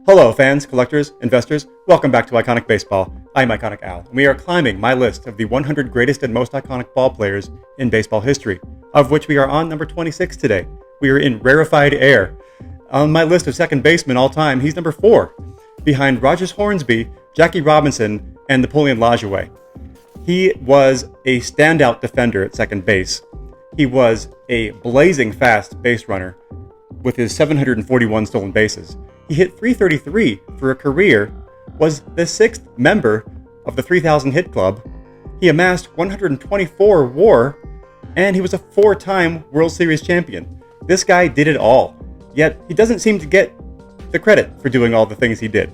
Hello, fans, collectors, investors. Welcome back to Iconic Baseball. I'm Iconic Al, and we are climbing my list of the 100 greatest and most iconic ball players in baseball history, of which we are on number 26 today. We are in rarefied air. On my list of second basemen all time, he's number 4, behind Rogers Hornsby, Jackie Robinson, and Napoleon Lajoie. He was a standout defender at second base. He was a blazing fast base runner with his 741 stolen bases. He hit .333 for a career, was the 6th member of the 3,000 hit club. He amassed 124 WAR, and he was a 4-time World Series champion. This guy did it all, yet he doesn't seem to get the credit for doing all the things he did.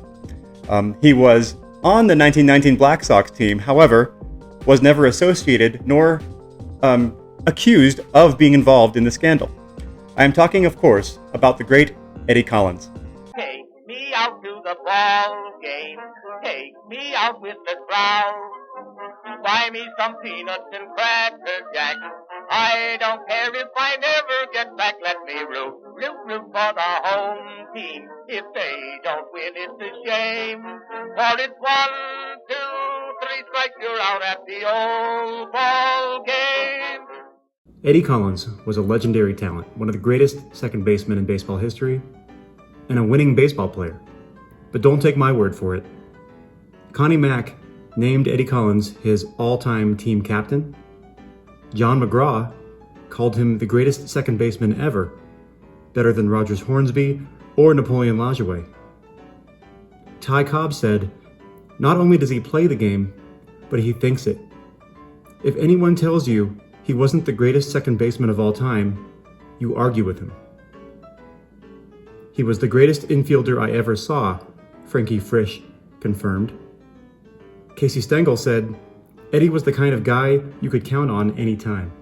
He was on the 1919 Black Sox team, however, was never associated nor accused of being involved in the scandal. I am talking, of course, about the great Eddie Collins. Take me out to the ball game. Take me out with the crowd. Buy me some peanuts and cracker jack. I don't care if I never get back. Let me root for the home team. If they don't win, it's a shame. For it's 1, 2, 3 strikes, you're out at the old ball game. Eddie Collins was a legendary talent, one of the greatest second basemen in baseball history, and a winning baseball player. But don't take my word for it. Connie Mack named Eddie Collins his all-time team captain. John McGraw called him the greatest second baseman ever, better than Rogers Hornsby or Napoleon Lajoie. Ty Cobb said, "Not only does he play the game, but he thinks it. If anyone tells you he wasn't the greatest second baseman of all time, you argue with him." He was the greatest infielder I ever saw, Frankie Frisch confirmed. Casey Stengel said, "Eddie was the kind of guy you could count on any time."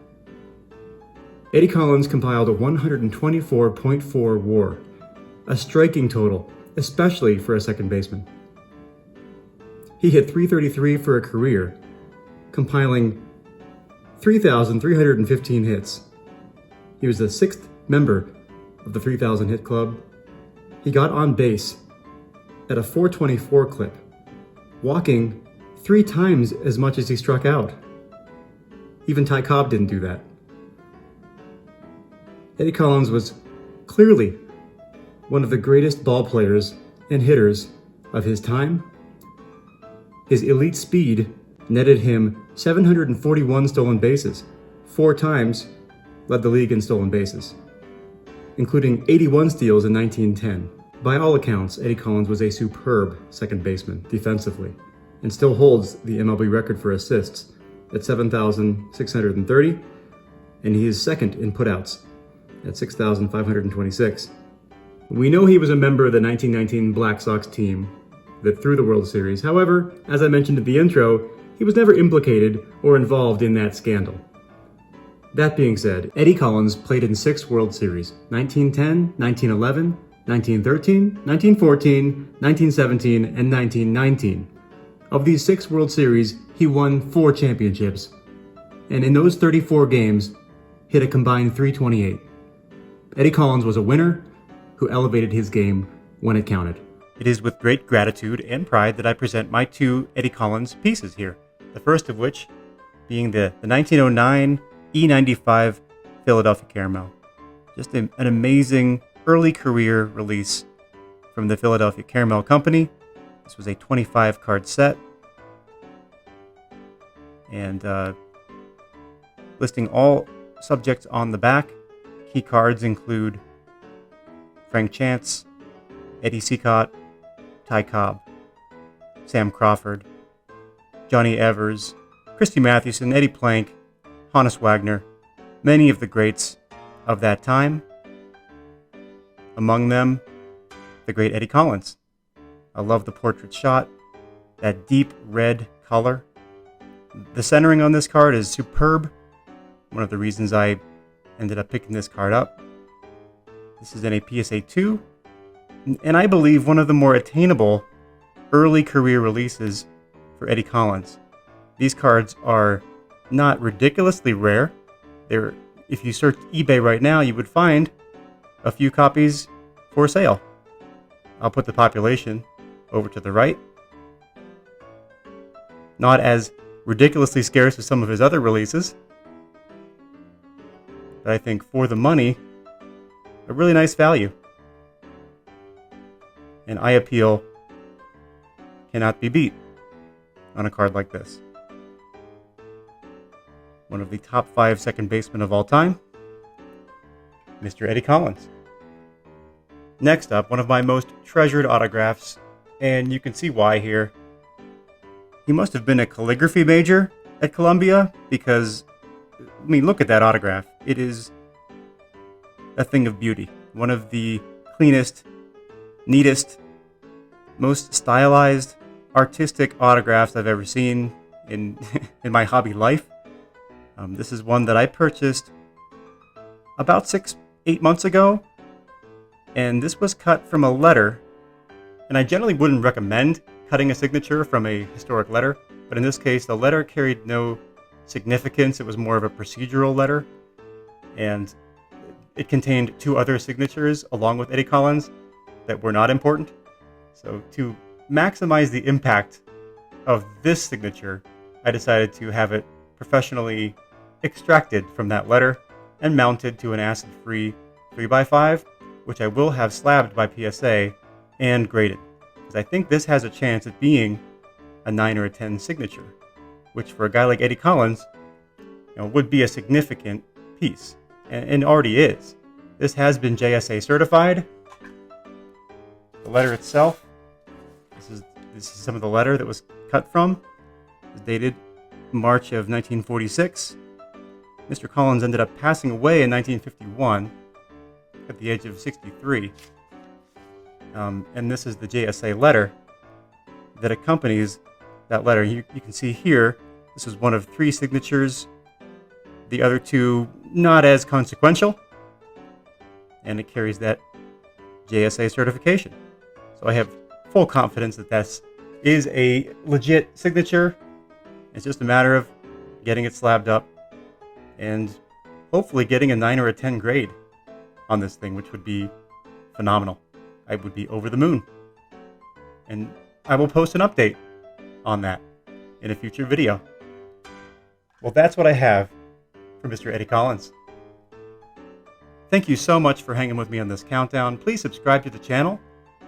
Eddie Collins compiled a 124.4 WAR, a striking total, especially for a second baseman. He hit .333 for a career, compiling 3,315 hits. He was the 6th member of the 3,000 hit club. He got on base at a .424 clip, walking 3 times as much as he struck out. Even Ty Cobb didn't do that. Eddie Collins was clearly one of the greatest ball players and hitters of his time. His elite speed netted him 741 stolen bases, 4 times led the league in stolen bases, including 81 steals in 1910. By all accounts, Eddie Collins was a superb second baseman defensively, and still holds the MLB record for assists at 7,630, and he is second in putouts at 6,526. We know he was a member of the 1919 Black Sox team that threw the World Series. However, as I mentioned at the intro, he was never implicated or involved in that scandal. That being said, Eddie Collins played in 6 World Series: 1910, 1911, 1913, 1914, 1917, and 1919. Of these 6 World Series, he won 4 championships, and in those 34 games, hit a combined .328. Eddie Collins was a winner who elevated his game when it counted. It is with great gratitude and pride that I present my 2 Eddie Collins pieces here. The first of which being the 1909 E95 Philadelphia Caramel. Just an amazing early career release from the Philadelphia Caramel Company. This was a 25-card set. And listing all subjects on the back. Key cards include Frank Chance, Eddie Seacott, Ty Cobb, Sam Crawford, Johnny Evers, Christy Mathewson, Eddie Plank, Honus Wagner, many of the greats of that time. Among them, the great Eddie Collins. I love the portrait shot, that deep red color. The centering on this card is superb. One of the reasons I ended up picking this card up. This is in a PSA 2, and I believe one of the more attainable early career releases for Eddie Collins. These cards are not ridiculously rare. If you search eBay right now, you would find a few copies for sale. I'll put the population over to the right. Not as ridiculously scarce as some of his other releases, but I think for the money, a really nice value. And eye appeal cannot be beat on a card like this. One of the top 5 second basemen of all time, Mr. Eddie Collins. Next up, one of my most treasured autographs, and you can see why here. He must have been a calligraphy major at Columbia, because, I mean, look at that autograph. It is a thing of beauty. One of the cleanest, neatest, most stylized, artistic autographs I've ever seen in in my hobby life. This is one that I purchased about 6-8 months ago, and this was cut from a letter, and I generally wouldn't recommend cutting a signature from a historic letter, but in this case the letter carried no significance. It was more of a procedural letter, and it contained 2 other signatures along with Eddie Collins that were not important. So to maximize the impact of this signature, I decided to have it professionally extracted from that letter and mounted to an acid-free 3x5, which I will have slabbed by PSA and graded, because I think this has a chance at being a 9 or a 10 signature, which for a guy like Eddie Collins, would be a significant piece, and already is. This has been JSA certified. The letter itself, this is some of the letter that was cut from. It's dated March of 1946. Mr. Collins ended up passing away in 1951 at the age of 63. And this is the JSA letter that accompanies that letter. You can see here, this is one of 3 signatures. The other 2 not as consequential, and it carries that JSA certification. So I have full confidence that this is a legit signature. It's just a matter of getting it slabbed up and hopefully getting a 9 or a 10 grade on this thing, which would be phenomenal. I would be over the moon. And I will post an update on that in a future video. Well, that's what I have for Mr. Eddie Collins. Thank you so much for hanging with me on this countdown. Please subscribe to the channel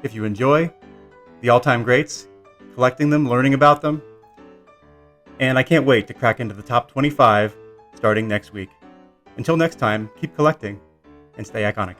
if you enjoy the all-time greats, collecting them, learning about them. And I can't wait to crack into the top 25 starting next week. Until next time, keep collecting and stay iconic.